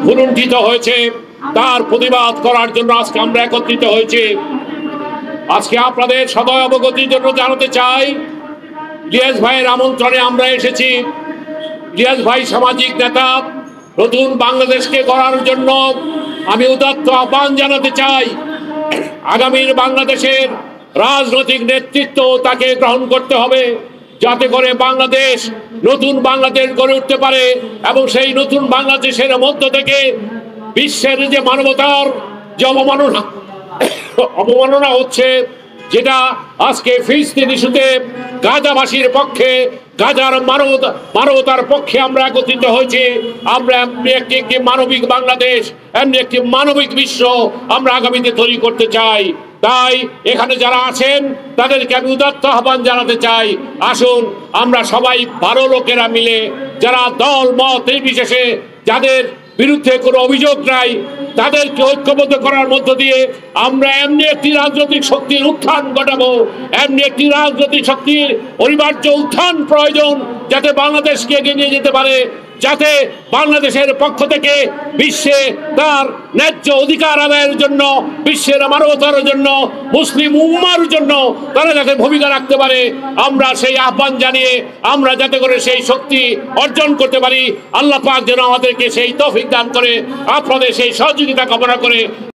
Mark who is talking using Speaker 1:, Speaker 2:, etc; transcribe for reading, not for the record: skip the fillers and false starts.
Speaker 1: ভুলুণ্ঠিত হয়েছে তার প্রতিবাদ করার জন্য আজকে আমরা একত্রিত হয়েছি। আজকে আপনাদের সদয় অবগতির জন্য জানাতে চাই, ইলিয়াস ভাইয়ের আমন্ত্রণে আমরা এসেছি। ইলিয়াস ভাই সামাজিক নেতা, নতুন বাংলাদেশকে গড়ার জন্য আমি উদাত্ত আহ্বান জানাতে চাই। আগামীর বাংলাদেশের রাজনৈতিক নেতৃত্ব তাকে গ্রহণ করতে হবে, যাতে করে বাংলাদেশ নতুন বাংলাদেশ গড়ে উঠতে পারে এবং সেই নতুন বাংলাদেশের মধ্য থেকে বিশ্বের যে মানবতার যে অবমাননা হচ্ছে, যেটা আজকে ফিলিস্তিন ইস্যুতে গাজাবাসীর পক্ষে, গাজার মানবতার পক্ষে আমরা একত্রিত হয়েছি। আমরা এমনি একটি মানবিক বাংলাদেশ, এমনি একটি মানবিক বিশ্ব আমরা আগামীতে তৈরি করতে চাই। তাই এখানে যারা আছেন তাদেরকে আমি উদাত্ত আহ্বান জানাতে চাই, আসুন আমরা সবাই ভালো লোকেরা মিলে, যারা দল মত নির্বিশেষে, যাদের বিরুদ্ধে কোনো অভিযোগ নাই, তাদেরকে ঐক্যবদ্ধ করার মধ্য দিয়ে আমরা এমনি একটি রাজনৈতিক শক্তির উত্থান ঘটাবো, এমনি একটি রাজনৈতিক শক্তির অনিবার্য উত্থান প্রয়োজন, যাতে বাংলাদেশকে এগিয়ে নিয়ে যেতে পারে, যাতে বাংলাদেশের পক্ষ থেকে বিশ্বে তার ন্যায্য অধিকার আদায়ের জন্য, বিশ্বের মানবতার জন্য, মুসলিম উম্মার জন্য তারা যাতে ভূমিকা রাখতে পারে, আমরা সেই আহ্বান জানিয়ে আমরা যাতে করে সেই শক্তি অর্জন করতে পারি, আল্লাহ পাক যেন আমাদেরকে সেই তৌফিক দান করে, আপনাদের সেই সহযোগিতা কামনা করে